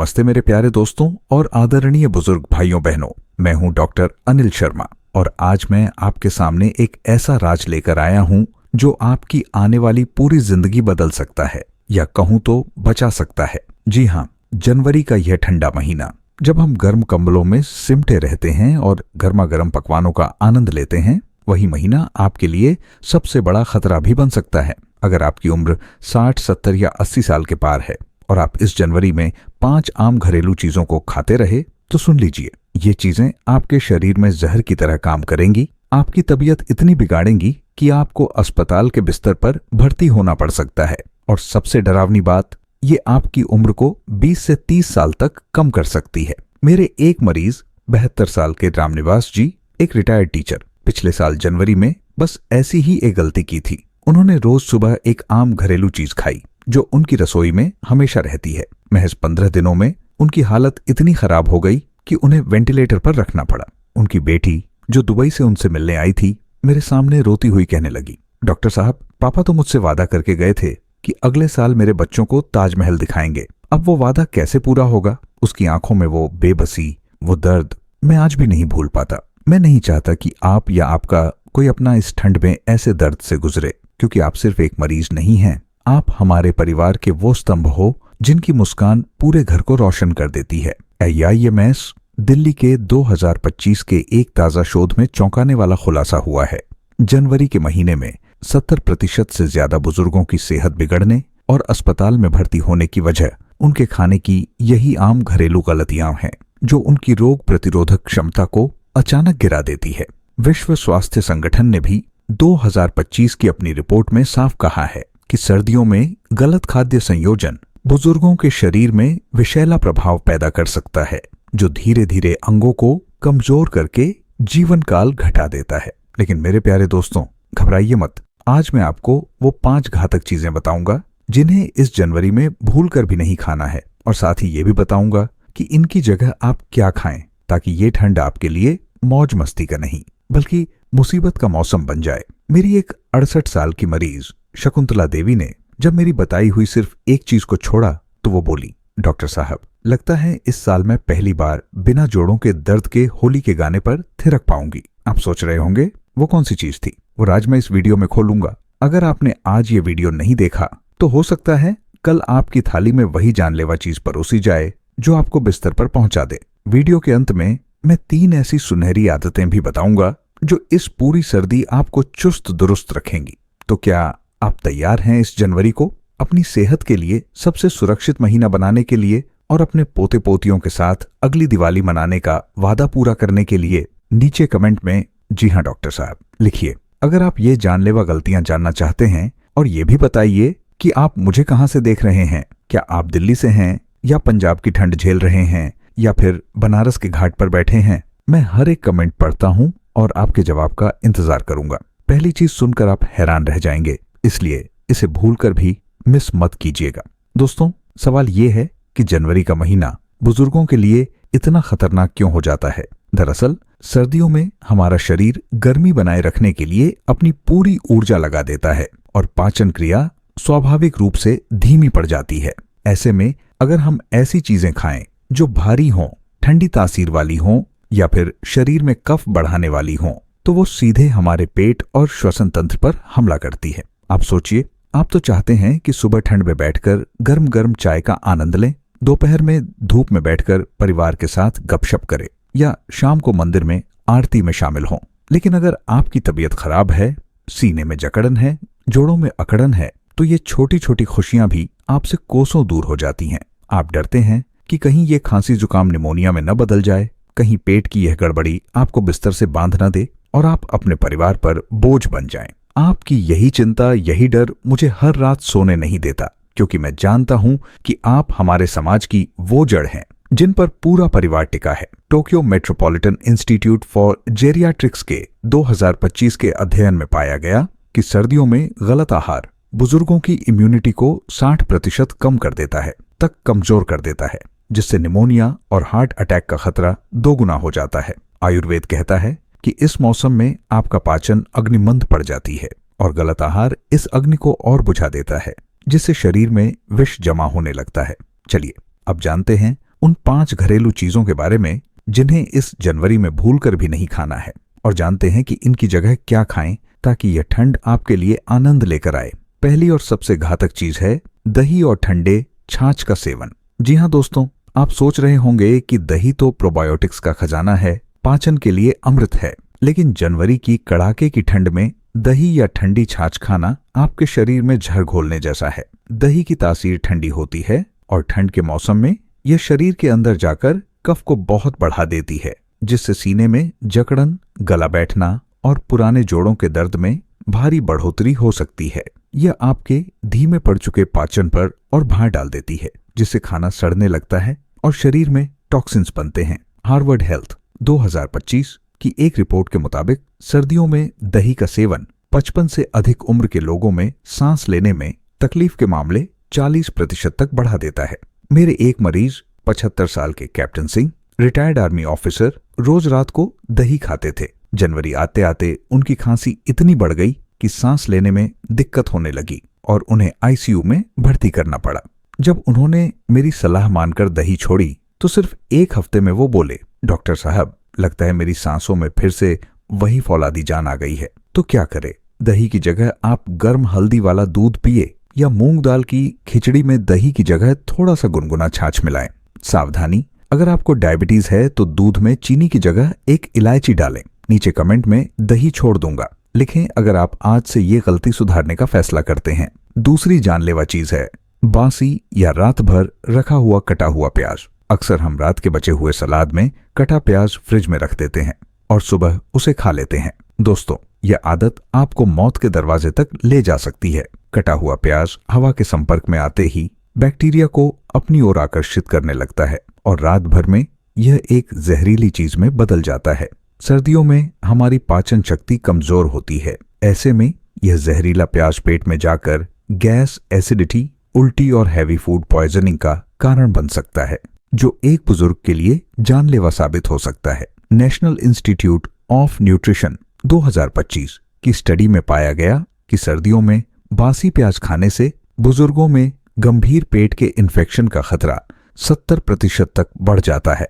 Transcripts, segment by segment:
नमस्ते मेरे प्यारे दोस्तों और आदरणीय बुजुर्ग भाइयों बहनों। मैं हूं डॉक्टर अनिल शर्मा और आज मैं आपके सामने एक ऐसा राज लेकर आया हूं जो आपकी आने वाली पूरी जिंदगी बदल सकता है या कहूं तो बचा सकता है। जी हां, जनवरी का यह ठंडा महीना जब हम गर्म कंबलों में सिमटे रहते हैं और गर्मा गर्म पकवानों का आनंद लेते हैं, वही महीना आपके लिए सबसे बड़ा खतरा भी बन सकता है। अगर आपकी उम्र 60, 70 या 80 साल के पार है और आप इस जनवरी में 5 आम घरेलू चीजों को खाते रहे तो सुन लीजिए, ये चीजें आपके शरीर में जहर की तरह काम करेंगी, आपकी तबीयत इतनी बिगाड़ेंगी कि आपको अस्पताल के बिस्तर पर भर्ती होना पड़ सकता है। और सबसे डरावनी बात, ये आपकी उम्र को 20 से 30 साल तक कम कर सकती है। मेरे एक मरीज 72 साल के रामनिवास जी, एक रिटायर्ड टीचर, पिछले साल जनवरी में बस ऐसी ही एक गलती की थी। उन्होंने रोज सुबह एक आम घरेलू चीज खाई जो उनकी रसोई में हमेशा रहती है। महज 15 दिनों में उनकी हालत इतनी खराब हो गई कि उन्हें वेंटिलेटर पर रखना पड़ा। उनकी बेटी जो दुबई से उनसे मिलने आई थी, मेरे सामने रोती हुई कहने लगी, डॉक्टर साहब, पापा तो मुझसे वादा करके गए थे कि अगले साल मेरे बच्चों को ताजमहल दिखाएंगे। अब वो वादा कैसे पूरा होगा? उसकी आंखों में वो बेबसी, वो दर्द मैं आज भी नहीं भूल पाता। मैं नहीं चाहता कि आप या आपका कोई अपना इस ठंड में ऐसे दर्द से गुजरे, क्योंकि आप सिर्फ एक मरीज नहीं हैं, आप हमारे परिवार के वो स्तंभ हो जिनकी मुस्कान पूरे घर को रोशन कर देती है। AIIMS दिल्ली के 2025 के एक ताजा शोध में चौंकाने वाला खुलासा हुआ है। जनवरी के महीने में 70% से ज्यादा बुजुर्गों की सेहत बिगड़ने और अस्पताल में भर्ती होने की वजह उनके खाने की यही आम घरेलू गलतियां हैं जो उनकी रोग प्रतिरोधक क्षमता को अचानक गिरा देती है। विश्व स्वास्थ्य संगठन ने भी 2025 की अपनी रिपोर्ट में साफ कहा है कि सर्दियों में गलत खाद्य संयोजन बुजुर्गों के शरीर में विषैला प्रभाव पैदा कर सकता है जो धीरे धीरे अंगों को कमजोर करके जीवन काल घटा देता है। लेकिन मेरे प्यारे दोस्तों, घबराइए मत। आज मैं आपको वो 5 घातक चीजें बताऊंगा जिन्हें इस जनवरी में भूलकर भी नहीं खाना है, और साथ ही ये भी बताऊंगा कि इनकी जगह आप क्या खाएं ताकि ये ठंड आपके लिए मौज मस्ती का नहीं बल्कि मुसीबत का मौसम बन जाए। मेरी एक 68 साल की मरीज शकुंतला देवी ने जब मेरी बताई हुई सिर्फ एक चीज को छोड़ा तो वो बोली, डॉक्टर साहब, लगता है इस साल मैं पहली बार बिना जोड़ों के दर्द के होली के गाने पर थिरक पाऊंगी। आप सोच रहे होंगे वो कौन सी चीज थी? वो राज मैं इस वीडियो में खोलूंगा। अगर आपने आज ये वीडियो नहीं देखा तो हो सकता है कल आपकी थाली में वही जानलेवा चीज परोसी जाए जो आपको बिस्तर पर पहुंचा दे। वीडियो के अंत में मैं 3 ऐसी सुनहरी आदतें भी बताऊंगा जो इस पूरी सर्दी आपको चुस्त दुरुस्त रखेंगी। तो क्या आप तैयार हैं इस जनवरी को अपनी सेहत के लिए सबसे सुरक्षित महीना बनाने के लिए और अपने पोते पोतियों के साथ अगली दिवाली मनाने का वादा पूरा करने के लिए? नीचे कमेंट में जी हां डॉक्टर साहब लिखिए। अगर आप ये जानलेवा गलतियां जानना चाहते हैं, और ये भी बताइए कि आप मुझे कहां से देख रहे हैं। क्या आप दिल्ली से हैं या पंजाब की ठंड झेल रहे हैं या फिर बनारस के घाट पर बैठे हैं? मैं हर एक कमेंट पढ़ता हूं और आपके जवाब का इंतजार करूंगा। पहली चीज सुनकर आप हैरान रह जाएंगे, इसलिए इसे भूलकर भी मिस मत कीजिएगा। दोस्तों, सवाल ये है कि जनवरी का महीना बुजुर्गों के लिए इतना खतरनाक क्यों हो जाता है? दरअसल सर्दियों में हमारा शरीर गर्मी बनाए रखने के लिए अपनी पूरी ऊर्जा लगा देता है और पाचन क्रिया स्वाभाविक रूप से धीमी पड़ जाती है। ऐसे में अगर हम ऐसी चीजें खाएं जो भारी हों, ठंडी तासीर वाली हों या फिर शरीर में कफ बढ़ाने वाली हों, तो वो सीधे हमारे पेट और श्वसन तंत्र पर हमला करती है। आप सोचिए, आप तो चाहते हैं कि सुबह ठंड में बैठकर गर्म गर्म चाय का आनंद लें, दोपहर में धूप में बैठकर परिवार के साथ गपशप करें या शाम को मंदिर में आरती में शामिल हों। लेकिन अगर आपकी तबीयत खराब है, सीने में जकड़न है, जोड़ों में अकड़न है, तो ये छोटी छोटी खुशियां भी आपसे कोसों दूर हो जाती हैं। आप डरते हैं कि कहीं ये खांसी जुकाम निमोनिया में न बदल जाए, कहीं पेट की यह गड़बड़ी आपको बिस्तर से बांध न दे और आप अपने परिवार पर बोझ बन जाएं। आपकी यही चिंता, यही डर मुझे हर रात सोने नहीं देता, क्योंकि मैं जानता हूं कि आप हमारे समाज की वो जड़ हैं जिन पर पूरा परिवार टिका है। Tokyo metropolitan institute for geriatrics के 2025 के अध्ययन में पाया गया कि सर्दियों में गलत आहार बुजुर्गों की इम्यूनिटी को 60% कम कर देता है, तक कमजोर कर देता है, जिससे निमोनिया और हार्ट अटैक का खतरा 2 गुना हो जाता है। आयुर्वेद कहता है कि इस मौसम में आपका पाचन अग्निमंद पड़ जाती है और गलत आहार इस अग्नि को और बुझा देता है, जिससे शरीर में विष जमा होने लगता है। चलिए अब जानते हैं उन 5 घरेलू चीजों के बारे में जिन्हें इस जनवरी में भूलकर भी नहीं खाना है, और जानते हैं कि इनकी जगह क्या खाएं ताकि यह ठंड आपके लिए आनंद लेकर आए। पहली और सबसे घातक चीज है दही और ठंडे छाछ का सेवन। जी हाँ दोस्तों, आप सोच रहे होंगे कि दही तो प्रोबायोटिक्स का खजाना है, पाचन के लिए अमृत है, लेकिन जनवरी की कड़ाके की ठंड में दही या ठंडी छाछ खाना आपके शरीर में जहर घोलने जैसा है। दही की तासीर ठंडी होती है और ठंड के मौसम में यह शरीर के अंदर जाकर कफ को बहुत बढ़ा देती है, जिससे सीने में जकड़न, गला बैठना और पुराने जोड़ों के दर्द में भारी बढ़ोतरी हो सकती है। यह आपके धीमे पड़ चुके पाचन पर और भार डाल देती है, जिससे खाना सड़ने लगता है और शरीर में टॉक्सिन्स बनते हैं। हार्वर्ड हेल्थ 2025 की एक रिपोर्ट के मुताबिक सर्दियों में दही का सेवन 55 से अधिक उम्र के लोगों में सांस लेने में तकलीफ के मामले 40% तक बढ़ा देता है। मेरे एक मरीज 75 साल के captain Singh, retired army officer, रोज रात को दही खाते थे। जनवरी आते आते उनकी खांसी इतनी बढ़ गई कि सांस लेने में दिक्कत होने लगी और उन्हें आईसीयू में भर्ती करना पड़ा। जब उन्होंने मेरी सलाह मानकर दही छोड़ी तो सिर्फ 1 हफ्ते में वो बोले, डॉक्टर साहब, लगता है मेरी सांसों में फिर से वही फौलादी जान आ गई है। तो क्या करे? दही की जगह आप गर्म हल्दी वाला दूध पिए या मूंग दाल की खिचड़ी में दही की जगह थोड़ा सा गुनगुना छाछ मिलाएं। सावधानी, अगर आपको डायबिटीज है तो दूध में चीनी की जगह एक इलायची डालें। नीचे कमेंट में दही छोड़ दूंगा लिखें अगर आप आज से ये गलती सुधारने का फैसला करते हैं। दूसरी जानलेवा चीज है बासी या रात भर रखा हुआ कटा हुआ प्याज। अक्सर हम रात के बचे हुए सलाद में कटा प्याज फ्रिज में रख देते हैं और सुबह उसे खा लेते हैं। दोस्तों, यह आदत आपको मौत के दरवाजे तक ले जा सकती है। कटा हुआ प्याज हवा के संपर्क में आते ही बैक्टीरिया को अपनी ओर आकर्षित करने लगता है और रात भर में यह एक जहरीली चीज में बदल जाता है। सर्दियों में हमारी पाचन शक्ति कमजोर होती है। ऐसे में यह जहरीला प्याज पेट में जाकर गैस, एसिडिटी, उल्टी और हैवी फूड पॉइजनिंग का कारण बन सकता है, जो एक बुजुर्ग के लिए जानलेवा साबित हो सकता है। नेशनल इंस्टीट्यूट ऑफ न्यूट्रिशन 2025 की स्टडी में पाया गया कि सर्दियों में बासी प्याज खाने से बुजुर्गों में गंभीर पेट के इन्फेक्शन का खतरा 70% तक बढ़ जाता है।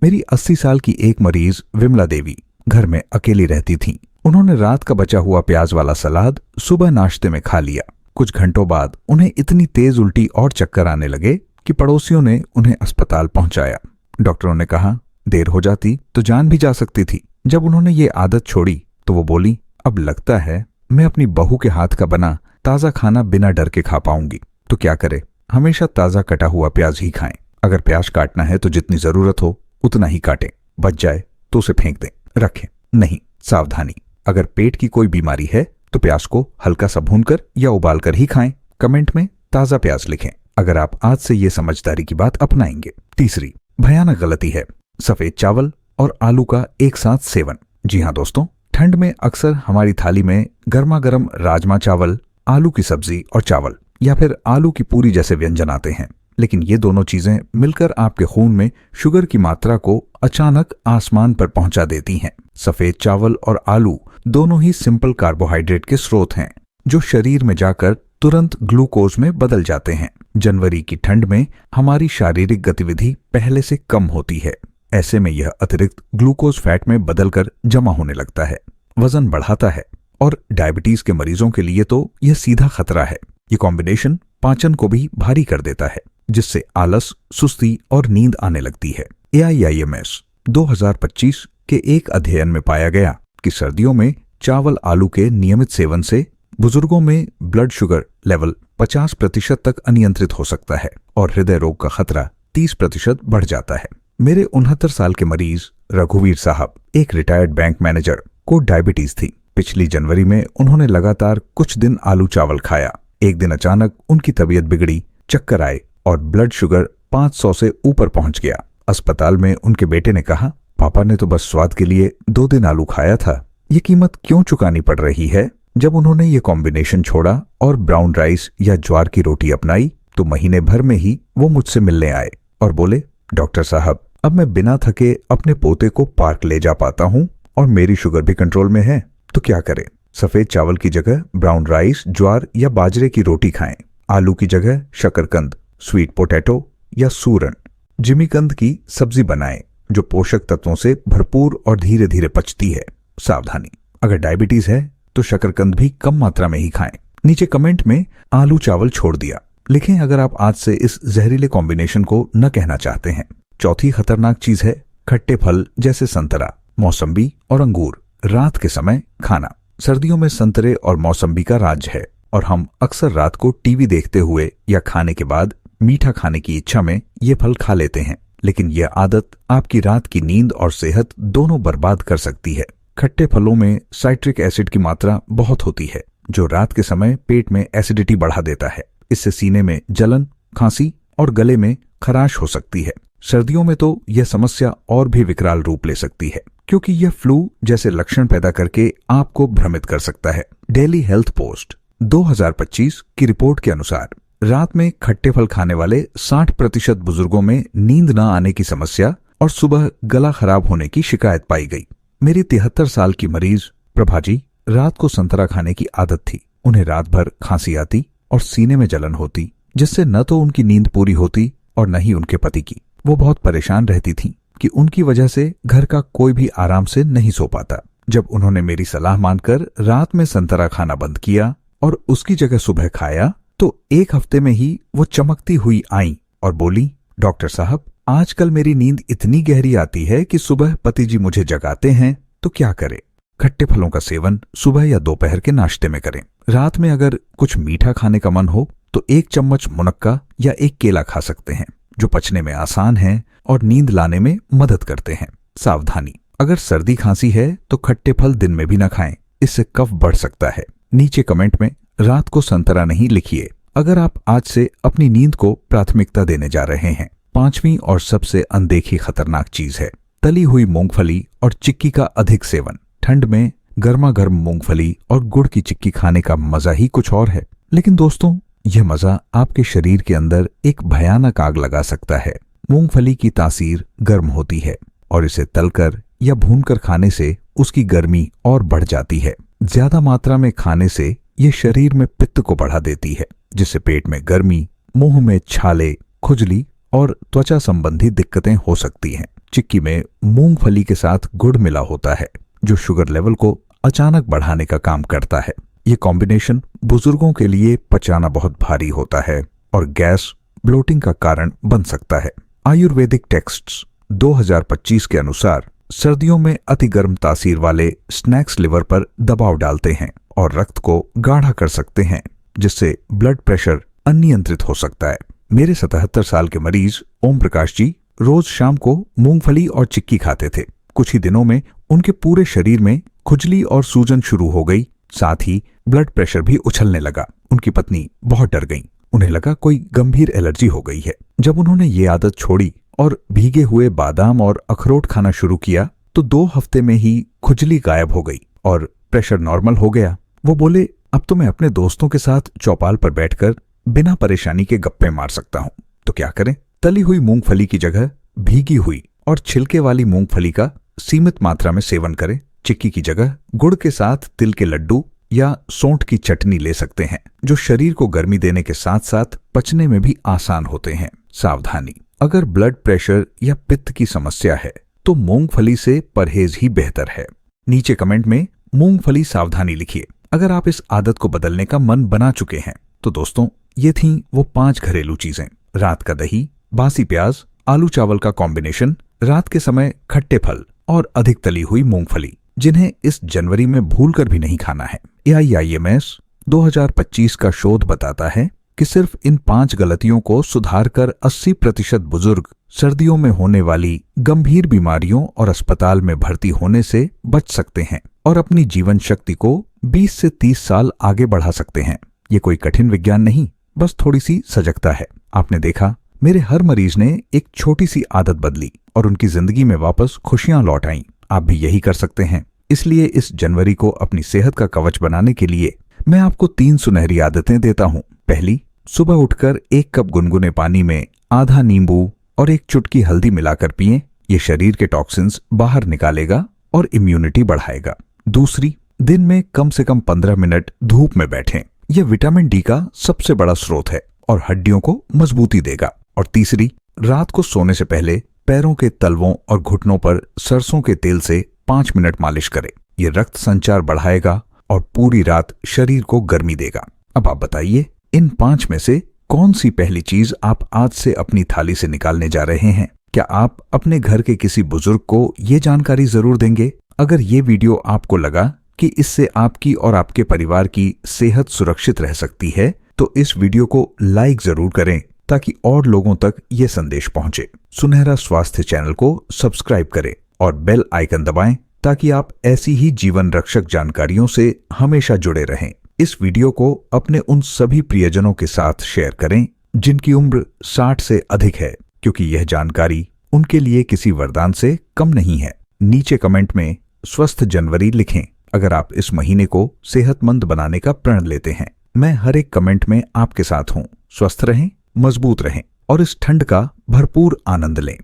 मेरी 80 साल की एक मरीज विमला देवी घर में अकेली रहती थीं। उन्होंने रात का बचा हुआ प्याज वाला सलाद सुबह नाश्ते में खा लिया। कुछ घंटों बाद उन्हें इतनी तेज उल्टी और चक्कर आने लगे कि पड़ोसियों ने उन्हें अस्पताल पहुंचाया। डॉक्टरों ने कहा देर हो जाती तो जान भी जा सकती थी। जब उन्होंने ये आदत छोड़ी तो वो बोली, अब लगता है मैं अपनी बहू के हाथ का बना ताजा खाना बिना डर के खा पाऊंगी। तो क्या करे? हमेशा ताजा कटा हुआ प्याज ही खाएं। अगर प्याज काटना है तो जितनी जरूरत हो उतना ही काटें। बच जाए तो उसे फेंक दें, रखें नहीं। सावधानी, अगर पेट की कोई बीमारी है तो प्याज को हल्का सा भूनकर या उबालकर ही खाएं। कमेंट में ताजा प्याज लिखें अगर आप आज से ये समझदारी की बात अपनाएंगे। तीसरी भयानक गलती है सफेद चावल और आलू का एक साथ सेवन। जी हाँ दोस्तों, ठंड में अक्सर हमारी थाली में गर्मा गर्म राजमा चावल, आलू की सब्जी और चावल या फिर आलू की पूरी जैसे व्यंजन आते हैं, लेकिन ये दोनों चीजें मिलकर आपके खून में शुगर की मात्रा को अचानक आसमान पर पहुंचा देती हैं। सफेद चावल और आलू दोनों ही सिंपल कार्बोहाइड्रेट के स्रोत हैं जो शरीर में जाकर तुरंत ग्लूकोज में बदल जाते हैं। जनवरी की ठंड में हमारी शारीरिक गतिविधि पहले से कम होती है। ऐसे में यह अतिरिक्त ग्लूकोज फैट में बदलकर जमा होने लगता है, वजन बढ़ाता है और डायबिटीज के मरीजों के लिए तो यह सीधा खतरा है। ये कॉम्बिनेशन पाचन को भी भारी कर देता है, जिससे आलस, सुस्ती और नींद आने लगती है। AIIMS 2025 के एक अध्ययन में पाया गया कि सर्दियों में चावल आलू के नियमित सेवन से बुजुर्गों में ब्लड शुगर लेवल 50% तक अनियंत्रित हो सकता है और हृदय रोग का खतरा 30% बढ़ जाता है। मेरे 69 साल के मरीज रघुवीर साहब, एक रिटायर्ड बैंक मैनेजर, को डायबिटीज थी। पिछली जनवरी में उन्होंने लगातार कुछ दिन आलू चावल खाया। एक दिन अचानक उनकी तबीयत बिगड़ी, चक्कर आए और ब्लड शुगर 500 से ऊपर पहुंच गया। अस्पताल में उनके बेटे ने कहा, पापा ने तो बस स्वाद के लिए 2 दिन आलू खाया था, ये कीमत क्यों चुकानी पड़ रही है? जब उन्होंने ये कॉम्बिनेशन छोड़ा और ब्राउन राइस या ज्वार की रोटी अपनाई तो महीने भर में ही वो मुझसे मिलने आए और बोले, डॉक्टर साहब, अब मैं बिना थके अपने पोते को पार्क ले जा पाता हूँ और मेरी शुगर भी कंट्रोल में है। तो क्या करें? सफेद चावल की जगह ब्राउन राइस, ज्वार या बाजरे की रोटी खाएं। आलू की जगह शकरकंद, स्वीट पोटैटो या सूरन जिमीकंद की सब्जी बनाएं जो पोषक तत्वों से भरपूर और धीरे धीरे पचती है। सावधानी, अगर डायबिटीज है तो शकरकंद भी कम मात्रा में ही खाएं। नीचे कमेंट में आलू चावल छोड़ दिया लिखें अगर आप आज से इस जहरीले कॉम्बिनेशन को न कहना चाहते हैं। चौथी खतरनाक चीज है खट्टे फल जैसे संतरा, मौसम्बी और अंगूर रात के समय खाना। सर्दियों में संतरे और मौसम्बी का राज है और हम अक्सर रात को टीवी देखते हुए या खाने के बाद मीठा खाने की इच्छा में ये फल खा लेते हैं, लेकिन यह आदत आपकी रात की नींद और सेहत दोनों बर्बाद कर सकती है। खट्टे फलों में साइट्रिक एसिड की मात्रा बहुत होती है जो रात के समय पेट में एसिडिटी बढ़ा देता है। इससे सीने में जलन, खांसी और गले में खराश हो सकती है। सर्दियों में तो यह समस्या और भी विकराल रूप ले सकती है क्योंकि यह फ्लू जैसे लक्षण पैदा करके आपको भ्रमित कर सकता है। डेली हेल्थ पोस्ट 2025 की रिपोर्ट के अनुसार रात में खट्टे फल खाने वाले 60% बुजुर्गों में नींद न आने की समस्या और सुबह गला खराब होने की शिकायत पाई गई। मेरी 73 साल की मरीज प्रभा जी रात को संतरा खाने की आदत थी। उन्हें रात भर खांसी आती और सीने में जलन होती, जिससे न तो उनकी नींद पूरी होती और न ही उनके पति की। वो बहुत परेशान रहती थीं कि उनकी वजह से घर का कोई भी आराम से नहीं सो पाता। जब उन्होंने मेरी सलाह मानकर रात में संतरा खाना बंद किया और उसकी जगह सुबह खाया तो एक हफ्ते में ही वो चमकती हुई आई और बोली, डॉक्टर साहब आजकल मेरी नींद इतनी गहरी आती है कि सुबह पति जी मुझे जगाते हैं तो क्या करें। खट्टे फलों का सेवन सुबह या दोपहर के नाश्ते में करें। रात में अगर कुछ मीठा खाने का मन हो तो 1 चम्मच मुनक्का या 1 केला खा सकते हैं जो पचने में आसान है और नींद लाने में मदद करते हैं। सावधानी, अगर सर्दी खांसी है तो खट्टे फल दिन में भी न खाएं, इससे कफ बढ़ सकता है। नीचे कमेंट में रात को संतरा नहीं लिखिए अगर आप आज से अपनी नींद को प्राथमिकता देने जा रहे हैं। 5वीं और सबसे अनदेखी खतरनाक चीज है तली हुई मूंगफली और चिक्की का अधिक सेवन। ठंड में गर्मा गर्म मूंगफली और गुड़ की चिक्की खाने का मजा ही कुछ और है, लेकिन दोस्तों यह मजा आपके शरीर के अंदर एक भयानक आग लगा सकता है। मूंगफली की तासीर गर्म होती है और इसे तलकर या भूनकर खाने से उसकी गर्मी और बढ़ जाती है। ज्यादा मात्रा में खाने से यह शरीर में पित्त को बढ़ा देती है, जिससे पेट में गर्मी, मुंह में छाले, खुजली और त्वचा संबंधी दिक्कतें हो सकती हैं। चिक्की में मूंगफली के साथ गुड़ मिला होता है जो शुगर लेवल को अचानक बढ़ाने का काम करता है। ये कॉम्बिनेशन बुजुर्गों के लिए पचाना बहुत भारी होता है और गैस, ब्लोटिंग का कारण बन सकता है। आयुर्वेदिक टेक्स्ट्स 2025 के अनुसार सर्दियों में अति गर्म तासीर वाले स्नैक्स लिवर पर दबाव डालते हैं और रक्त को गाढ़ा कर सकते हैं, जिससे ब्लड प्रेशर अनियंत्रित हो सकता है। मेरे 77 साल के मरीज ओम प्रकाश जी रोज शाम को मूंगफली और चिक्की खाते थे। कुछ ही दिनों में उनके पूरे शरीर में खुजली और सूजन शुरू हो गई, साथ ही ब्लड प्रेशर भी उछलने लगा। उनकी पत्नी बहुत डर गईं। उन्हें लगा कोई गंभीर एलर्जी हो गई है। जब उन्होंने ये आदत छोड़ी और भीगे हुए बादाम और अखरोट खाना शुरू किया तो 2 हफ्ते में ही खुजली गायब हो गई और प्रेशर नॉर्मल हो गया। वो बोले, अब तो मैं अपने दोस्तों के साथ चौपाल पर बैठकर बिना परेशानी के गप्पे मार सकता हूँ। तो क्या करें? तली हुई मूंगफली की जगह भीगी हुई और छिलके वाली मूंगफली का सीमित मात्रा में सेवन करें। चिक्की की जगह गुड़ के साथ तिल के लड्डू या सौंठ की चटनी ले सकते हैं, जो शरीर को गर्मी देने के साथ साथ पचने में भी आसान होते हैं। सावधानी, अगर ब्लड प्रेशर या पित्त की समस्या है तो मूंगफली से परहेज ही बेहतर है। नीचे कमेंट में मूंगफली सावधानी लिखिए अगर आप इस आदत को बदलने का मन बना चुके हैं। तो दोस्तों ये थीं वो 5 घरेलू चीजें। रात का दही, बासी प्याज, आलू चावल का कॉम्बिनेशन, रात के समय खट्टे फल और अधिक तली हुई मूंगफली, जिन्हें इस जनवरी में भूलकर भी नहीं खाना है। AIIMS 2025 का शोध बताता है कि सिर्फ इन 5 गलतियों को सुधार कर 80% बुजुर्ग सर्दियों में होने वाली गंभीर बीमारियों और अस्पताल में भर्ती होने से बच सकते हैं और अपनी जीवन शक्ति को 20 से 30 साल आगे बढ़ा सकते हैं। ये कोई कठिन विज्ञान नहीं, बस थोड़ी सी सजगता है। आपने देखा, मेरे हर मरीज ने एक छोटी सी आदत बदली और उनकी जिंदगी में वापस खुशियां लौट आईं। आप भी यही कर सकते हैं। इसलिए इस जनवरी को अपनी सेहत का कवच बनाने के लिए मैं आपको 3 सुनहरी आदतें देता हूँ। पहली, सुबह उठकर 1 कप गुनगुने पानी में आधा नींबू और 1 चुटकी हल्दी मिलाकर पिएं। ये शरीर के टॉक्सिन्स बाहर निकालेगा और इम्यूनिटी बढ़ाएगा। दूसरी, दिन में कम से कम 15 मिनट धूप में बैठें। यह विटामिन डी का सबसे बड़ा स्रोत है और हड्डियों को मजबूती देगा। और तीसरी, रात को सोने से पहले पैरों के तलवों और घुटनों पर सरसों के तेल से 5 मिनट मालिश करें। ये रक्त संचार बढ़ाएगा और पूरी रात शरीर को गर्मी देगा। अब आप बताइए, इन 5 में से कौन सी पहली चीज आप आज से अपनी थाली से निकालने जा रहे हैं? क्या आप अपने घर के किसी बुजुर्ग को ये जानकारी जरूर देंगे? अगर ये वीडियो आपको लगा कि इससे आपकी और आपके परिवार की सेहत सुरक्षित रह सकती है, तो इस वीडियो को लाइक जरूर करें ताकि और लोगों तक ये संदेश पहुंचे। सुनहरा स्वास्थ्य चैनल को सब्सक्राइब करें और बेल आइकन दबाएं ताकि आप ऐसी ही जीवन रक्षक जानकारियों से हमेशा जुड़े रहें। इस वीडियो को अपने उन सभी प्रियजनों के साथ शेयर करें जिनकी उम्र 60 से अधिक है, क्योंकि यह जानकारी उनके लिए किसी वरदान से कम नहीं है। नीचे कमेंट में स्वस्थ जनवरी लिखें अगर आप इस महीने को सेहतमंद बनाने का प्रण लेते हैं। मैं हर एक कमेंट में आपके साथ हूं। स्वस्थ रहें, मजबूत रहें और इस ठंड का भरपूर आनंद लें।